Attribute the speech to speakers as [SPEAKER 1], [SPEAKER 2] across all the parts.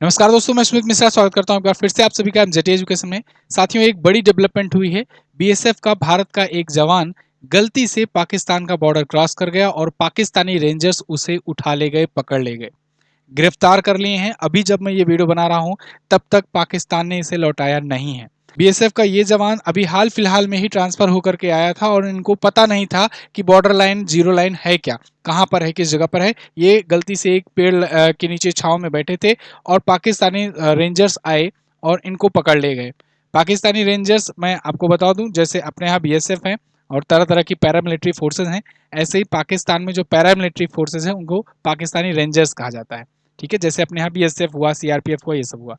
[SPEAKER 1] नमस्कार दोस्तों, मैं सुमित मिश्रा स्वागत करता हूं एक बार फिर से आप सभी का एमजेटी एजुकेशन में। साथियों, एक बड़ी डेवलपमेंट हुई है। बीएसएफ का भारत का एक जवान गलती से पाकिस्तान का बॉर्डर क्रॉस कर गया और पाकिस्तानी रेंजर्स उसे उठा ले गए, पकड़ ले गए, गिरफ्तार कर लिए हैं। अभी जब मैं ये वीडियो बना रहा हूं तब तक पाकिस्तान ने इसे लौटाया नहीं है। बीएसएफ का ये जवान अभी हाल फिलहाल में ही ट्रांसफर होकर के आया था और इनको पता नहीं था कि बॉर्डर लाइन जीरो लाइन है क्या, कहां पर है, किस जगह पर है। ये गलती से एक पेड़ के नीचे छांव में बैठे थे और पाकिस्तानी रेंजर्स आए और इनको पकड़ ले गए। पाकिस्तानी रेंजर्स, मैं आपको बता दूं, जैसे अपने यहाँ बीएसएफ है और तरह तरह की पैरामिलिट्री फोर्सेज हैं, ऐसे ही पाकिस्तान में जो पैरामिलिट्री फोर्सेज हैं उनको पाकिस्तानी रेंजर्स कहा जाता है। ठीक है, जैसे अपने यहाँ बीएसएफ हुआ, सीआरपीएफ हुआ, ये सब हुआ।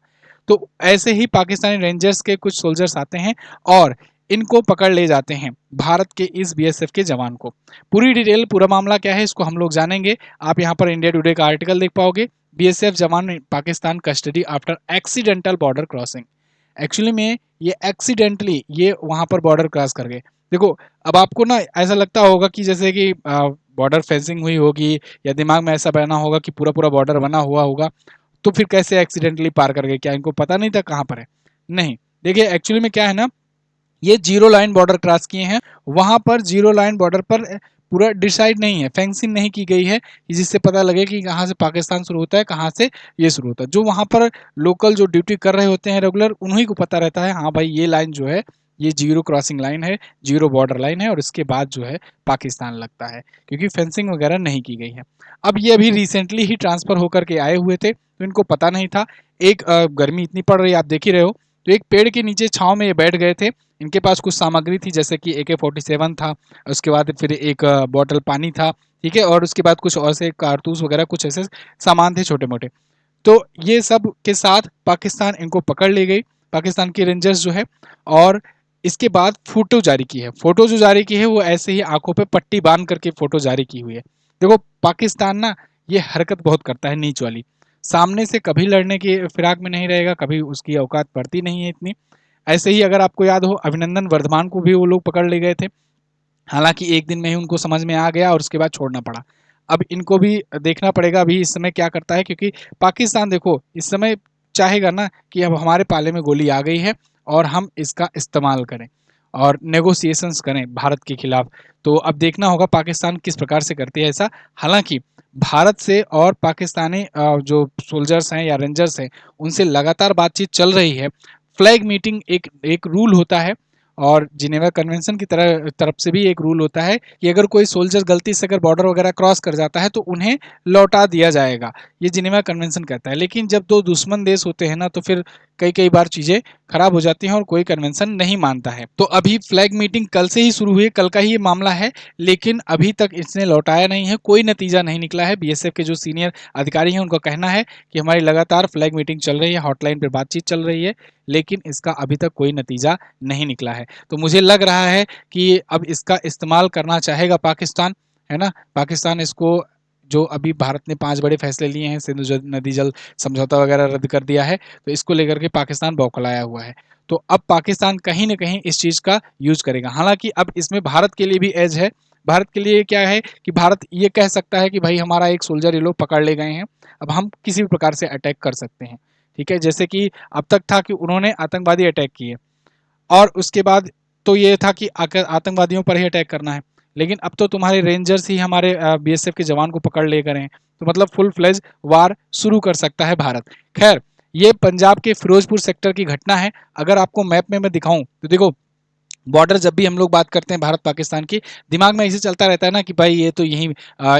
[SPEAKER 1] तो ऐसे ही पाकिस्तानी रेंजर्स के कुछ सोल्जर्स आते हैं और इनको पकड़ ले जाते हैं, भारत के इस बीएसएफ के जवान को। पूरी डिटेल, पूरा मामला क्या है, इसको हम लोग जानेंगे। आप यहाँ पर इंडिया टुडे का आर्टिकल देख पाओगे, बीएसएफ जवान Pakistan custody after accidental border crossing. Actually में ये एक्सीडेंटली ये वहां पर बॉर्डर क्रॉस कर गए। देखो, अब आपको ना ऐसा लगता होगा कि जैसे कि बॉर्डर फेंसिंग हुई होगी या दिमाग में ऐसा बना होगा कि पूरा पूरा बॉर्डर बना हुआ होगा, तो फिर कैसे एक्सीडेंटली पार कर गए, क्या इनको पता नहीं था कहाँ पर है? नहीं, देखिए एक्चुअली में क्या है ना, ये जीरो लाइन बॉर्डर क्रॉस किए हैं। वहां पर जीरो लाइन बॉर्डर पर पूरा डिसाइड नहीं है, फेंसिंग नहीं की गई है जिससे पता लगे कि कहाँ से पाकिस्तान शुरू होता है, कहाँ से ये शुरू होता है। जो वहां पर लोकल जो ड्यूटी कर रहे होते हैं रेगुलर, उन्हीं को पता रहता है, हाँ भाई ये लाइन जो है ये जीरो क्रॉसिंग लाइन है, जीरो बॉर्डर लाइन है और इसके बाद जो है पाकिस्तान लगता है, क्योंकि फेंसिंग वगैरह नहीं की गई है। अब ये अभी रिसेंटली ही ट्रांसफर होकर के आए हुए थे तो इनको पता नहीं था। एक गर्मी इतनी पड़ रही है, आप देख ही रहे हो, तो एक पेड़ के नीचे छांव में ये बैठ गए थे। इनके पास कुछ सामग्री थी, जैसे कि AK-47 था, उसके बाद फिर एक बॉटल पानी था, ठीक है, और उसके बाद कुछ और से कारतूस वगैरह कुछ ऐसे सामान थे छोटे मोटे। तो ये सब के साथ पाकिस्तान इनको पकड़ ले गई, पाकिस्तान की रेंजर्स जो है। और इसके बाद फोटो जारी की है, फोटो जो जारी की है वो ऐसे ही आंखों पे पट्टी बांध करके फोटो जारी की हुई है। देखो, पाकिस्तान ना ये हरकत बहुत करता है नीच वाली, सामने से कभी लड़ने की फिराक में नहीं रहेगा, कभी उसकी औकात पड़ती नहीं है इतनी। ऐसे ही अगर आपको याद हो, अभिनंदन वर्धमान को भी वो लोग पकड़ ले गए थे, हालांकि एक दिन में ही उनको समझ में आ गया और उसके बाद छोड़ना पड़ा। अब इनको भी देखना पड़ेगा अभी इस समय क्या करता है, क्योंकि पाकिस्तान देखो इस समय चाहेगा ना कि अब हमारे पाले में गोली आ गई है और हम इसका इस्तेमाल करें और नेगोशिएशंस करें भारत के खिलाफ। तो अब देखना होगा पाकिस्तान किस प्रकार से करती है ऐसा। हालांकि भारत से और पाकिस्तानी जो सोल्जर्स हैं या रेंजर्स हैं उनसे लगातार बातचीत चल रही है। फ्लैग मीटिंग एक एक रूल होता है और जिनेवा कन्वेंशन की तरफ से भी एक रूल होता है कि अगर कोई सोल्जर गलती से अगर बॉर्डर वगैरह क्रॉस कर जाता है तो उन्हें लौटा दिया जाएगा, ये जिनेवा कन्वेंशन कहता है। लेकिन जब दो दुश्मन देश होते हैं ना, तो फिर कई कई बार चीजें खराब हो जाती हैं और कोई कन्वेंशन नहीं मानता है। तो अभी फ्लैग मीटिंग कल से ही शुरू हुई है, कल का ही ये मामला है, लेकिन अभी तक इसने लौटाया नहीं है, कोई नतीजा नहीं निकला है। बीएसएफ के जो सीनियर अधिकारी हैं उनका कहना है कि हमारी लगातार फ्लैग मीटिंग चल रही है, हॉटलाइन पर बातचीत चल रही है, लेकिन इसका अभी तक कोई नतीजा नहीं निकला है। तो मुझे लग रहा है कि अब इसका इस्तेमाल करना चाहेगा पाकिस्तान, है ना। पाकिस्तान इसको, जो अभी भारत ने 5 बड़े फैसले लिए हैं, सिंधु नदी जल समझौता वगैरह रद्द कर दिया है, तो इसको लेकर के पाकिस्तान बौखलाया हुआ है। तो अब पाकिस्तान कहीं ना कहीं इस चीज का यूज करेगा। हालांकि अब इसमें भारत के लिए भी एज है। भारत के लिए क्या है कि भारत ये कह सकता है कि भाई हमारा एक सोल्जर ये लोग पकड़ ले गए हैं, अब हम किसी भी प्रकार से अटैक कर सकते हैं। ठीक है, जैसे कि अब तक था कि उन्होंने आतंकवादी अटैक किए और उसके बाद तो ये था कि आतंकवादियों पर ही अटैक करना है, लेकिन अब तो तुम्हारे रेंजर्स ही हमारे बीएसएफ के जवान को पकड़ ले गए हैं, तो मतलब फुल फ्लेज वार शुरू कर सकता है भारत। खैर, ये पंजाब के फिरोजपुर सेक्टर की घटना है। अगर आपको मैप में मैं दिखाऊं तो देखो, बॉर्डर जब भी हम लोग बात करते हैं भारत पाकिस्तान की, दिमाग में ऐसे चलता रहता है ना कि भाई ये तो यही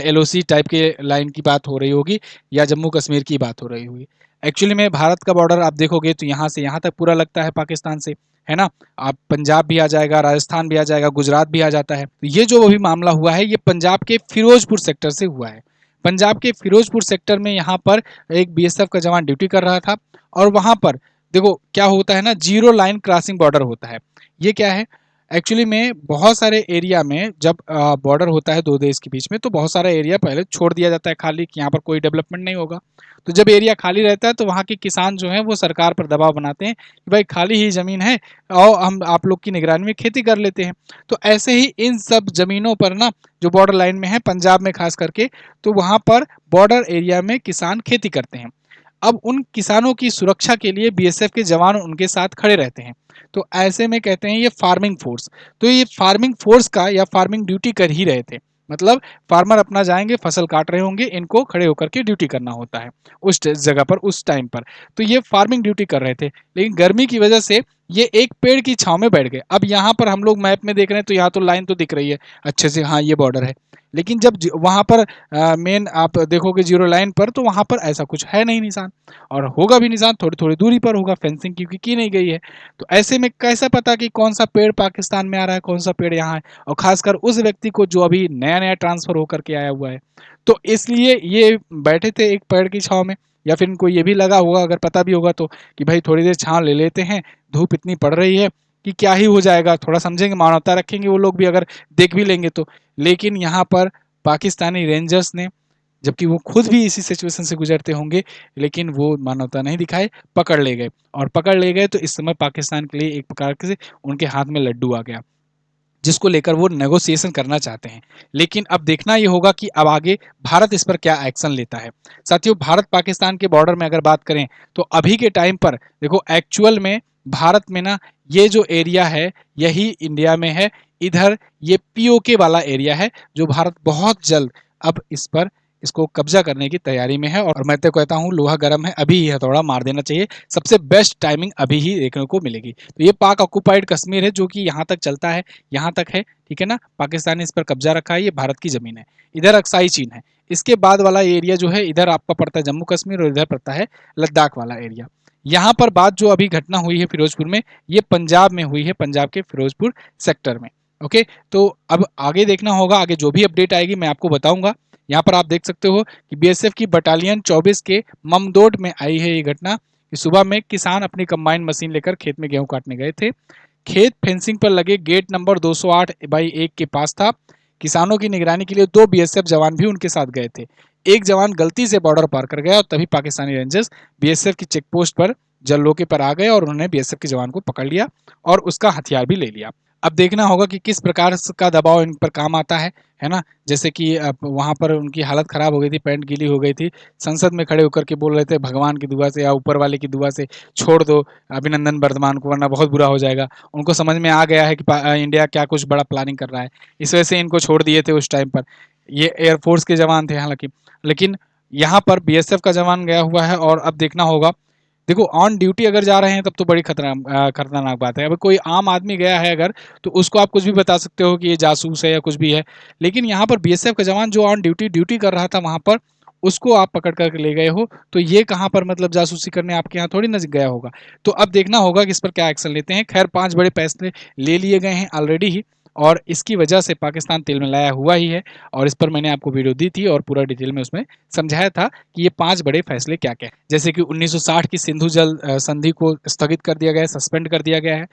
[SPEAKER 1] LOC टाइप के लाइन की बात हो रही होगी या जम्मू कश्मीर की बात हो रही होगी। एक्चुअली में भारत का बॉर्डर आप देखोगे तो यहाँ से यहाँ तक पूरा लगता है पाकिस्तान से, है ना। आप पंजाब भी आ जाएगा, राजस्थान भी आ जाएगा, गुजरात भी आ जाता है। तो ये जो अभी मामला हुआ है ये पंजाब के फिरोजपुर सेक्टर से हुआ है। पंजाब के फिरोजपुर सेक्टर में यहाँ पर एक बीएसएफ का जवान ड्यूटी कर रहा था और वहां पर देखो क्या होता है ना, जीरो लाइन क्रॉसिंग बॉर्डर होता है। ये क्या है, एक्चुअली में बहुत सारे एरिया में जब बॉर्डर होता है दो देश के बीच में, तो बहुत सारा एरिया पहले छोड़ दिया जाता है खाली कि यहाँ पर कोई डेवलपमेंट नहीं होगा। तो जब एरिया खाली रहता है तो वहाँ के किसान जो हैं वो सरकार पर दबाव बनाते हैं कि भाई खाली ही ज़मीन है और हम आप लोग की निगरानी में खेती कर लेते हैं। तो ऐसे ही इन सब ज़मीनों पर ना, जो बॉर्डर लाइन में है पंजाब में खास करके, तो वहाँ पर बॉर्डर एरिया में किसान खेती करते हैं। अब उन किसानों की सुरक्षा के लिए बीएसएफ के जवान उनके साथ खड़े रहते हैं। तो ऐसे में कहते हैं ये फार्मिंग फोर्स। तो ये फार्मिंग फोर्स का या फार्मिंग ड्यूटी कर ही रहे थे, मतलब फार्मर अपना जाएंगे, फसल काट रहे होंगे, इनको खड़े होकर के ड्यूटी करना होता है उस जगह पर, उस टाइम पर। तो ये फार्मिंग ड्यूटी कर रहे थे, लेकिन गर्मी की वजह से ये एक पेड़ की छांव में बैठ गए। अब यहाँ पर हम लोग मैप में देख रहे हैं तो यहाँ तो लाइन तो दिख रही है अच्छे से, हाँ ये बॉर्डर है। लेकिन जब वहां पर मेन आप देखोगे जीरो लाइन पर, तो वहां पर ऐसा कुछ है नहीं निशान, और होगा भी निशान थोड़ी थोड़ी दूरी पर होगा, फेंसिंग क्योंकि की नहीं गई है। तो ऐसे में कैसा पता कि कौन सा पेड़ पाकिस्तान में आ रहा है, कौन सा पेड़ यहाँ है, और खासकर उस व्यक्ति को जो अभी नया नया ट्रांसफर होकर के आया हुआ है। तो इसलिए ये बैठे थे एक पेड़ की छाव में, या फिर इनको ये भी लगा होगा, अगर पता भी होगा तो, कि भाई थोड़ी देर छांव ले लेते हैं, धूप इतनी पड़ रही है कि क्या ही हो जाएगा, थोड़ा समझेंगे, मानवता रखेंगे वो लोग भी, अगर देख भी लेंगे तो। लेकिन यहाँ पर पाकिस्तानी रेंजर्स ने, जबकि वो खुद भी इसी सिचुएशन से गुजरते होंगे, लेकिन वो मानवता नहीं दिखाए, पकड़ ले गए। और पकड़ ले गए तो इस समय पाकिस्तान के लिए एक प्रकार से उनके हाथ में लड्डू आ गया, जिसको लेकर वो नेगोशिएशन करना चाहते हैं। लेकिन अब देखना ये होगा कि अब आगे भारत इस पर क्या एक्शन लेता है। साथियों, भारत पाकिस्तान के बॉर्डर में अगर बात करें तो अभी के टाइम पर देखो, एक्चुअल में भारत में ना ये जो एरिया है यही इंडिया में है। इधर ये पीओके वाला एरिया है, जो भारत बहुत जल्द अब इस पर इसको कब्जा करने की तैयारी में है। और मैं तो कहता हूँ लोहा गर्म है, अभी ही हथौड़ा मार देना चाहिए, सबसे बेस्ट टाइमिंग अभी ही देखने को मिलेगी। तो ये पाक ऑक्युपाइड कश्मीर है, जो कि यहाँ तक चलता है, यहाँ तक है, ठीक है ना। पाकिस्तान ने इस पर कब्जा रखा है, ये भारत की जमीन है। इधर अक्साई चीन है। इसके बाद वाला एरिया जो है, इधर आपका पड़ता है जम्मू कश्मीर, और इधर पड़ता है लद्दाख वाला एरिया। यहाँ पर बात जो अभी घटना हुई है फिरोजपुर में, ये पंजाब में हुई है, पंजाब के फिरोजपुर सेक्टर में। ओके, तो अब आगे देखना होगा, आगे जो भी अपडेट आएगी मैं आपको बताऊंगा। यहाँ पर आप देख सकते हो कि बीएसएफ की बटालियन 24 के ममदोट में आई है ये घटना, कि सुबह में किसान अपनी कंबाइन मशीन लेकर खेत में गेहूं काटने गए थे। खेत फेंसिंग पर लगे गेट नंबर 208/1 के पास था। किसानों की निगरानी के लिए 2 बीएसएफ जवान भी उनके साथ गए थे। एक जवान गलती से बॉर्डर पार कर गया, और तभी पाकिस्तानी रेंजर्स बीएसएफ की चेक पोस्ट पर जल्लोके पर आ गए, और उन्होंने बीएसएफ के जवान को पकड़ लिया और उसका हथियार भी ले लिया। अब देखना होगा कि किस प्रकार का दबाव इन पर काम आता है ना। जैसे कि वहां पर उनकी हालत खराब हो गई थी, पैंट गीली हो गई थी, संसद में खड़े होकर के बोल रहे थे भगवान की दुआ से या ऊपर वाले की दुआ से छोड़ दो अभिनंदन वर्धमान को, वरना बहुत बुरा हो जाएगा। उनको समझ में आ गया है कि इंडिया क्या कुछ बड़ा प्लानिंग कर रहा है, इस वजह से इनको छोड़ दिए थे उस टाइम पर। ये एयरफोर्स के जवान थे हालांकि, लेकिन यहाँ पर बीएसएफ का जवान गया हुआ है। और अब देखना होगा, देखो ऑन ड्यूटी अगर जा रहे हैं तब तो बड़ी खतरनाक बात है। अगर कोई आम आदमी गया है अगर, तो उसको आप कुछ भी बता सकते हो कि ये जासूस है या कुछ भी है। लेकिन यहाँ पर बीएसएफ का जवान जो ऑन ड्यूटी ड्यूटी कर रहा था वहां पर, उसको आप पकड़ कर ले गए हो, तो ये कहाँ पर मतलब जासूसी करने आपके यहाँ थोड़ी नजर गया होगा। तो अब देखना होगा कि इस पर क्या एक्शन लेते हैं। खैर 5 बड़े फैसले ले लिए गए हैं ऑलरेडी ही, और इसकी वजह से पाकिस्तान तेल में लाया हुआ ही है। और इस पर मैंने आपको वीडियो दी थी और पूरा डिटेल में उसमें समझाया था कि ये 5 बड़े फैसले क्या क्या है। जैसे कि 1960 की सिंधु जल संधि को स्थगित कर दिया गया है, सस्पेंड कर दिया गया है।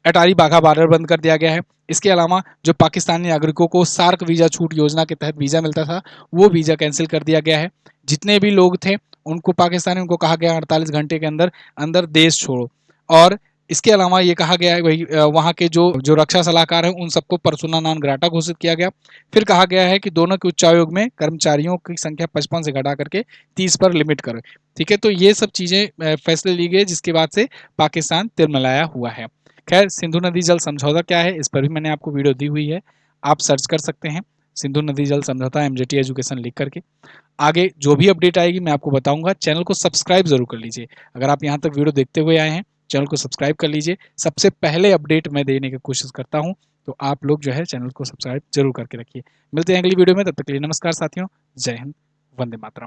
[SPEAKER 1] अटारी बाघा बॉर्डर बंद कर दिया गया है। इसके अलावा जो पाकिस्तानी नागरिकों को सार्क वीजा छूट योजना के तहत वीजा मिलता था, वो वीजा कैंसिल कर दिया गया है। जितने भी लोग थे उनको पाकिस्तानी, उनको कहा गया 48 घंटे के अंदर अंदर देश छोड़ो। और इसके अलावा ये कहा गया है वही वहाँ के जो रक्षा सलाहकार हैं उन सबको पर्सोना नॉन ग्राटा घोषित किया गया। फिर कहा गया है कि दोनों के उच्चायोग में कर्मचारियों की संख्या 55 से घटा करके 30 पर लिमिट करें। ठीक है, तो ये सब चीजें फैसले लिए गए, जिसके बाद से पाकिस्तान तिरमिलाया हुआ है। खैर, सिंधु नदी जल समझौता क्या है, इस पर भी मैंने आपको वीडियो दी हुई है, आप सर्च कर सकते हैं सिंधु नदी जल समझौता एमजेटी एजुकेशन लिख करके। आगे जो भी अपडेट आएगी मैं आपको बताऊंगा। चैनल को सब्सक्राइब जरूर कर लीजिए, अगर आप यहाँ तक वीडियो देखते हुए आए हैं चैनल को सब्सक्राइब कर लीजिए। सबसे पहले अपडेट मैं देने की कोशिश करता हूँ, तो आप लोग जो है चैनल को सब्सक्राइब जरूर करके रखिए। मिलते हैं अगली वीडियो में, तब तक के लिए नमस्कार साथियों, जय हिंद, वंदे मातरम।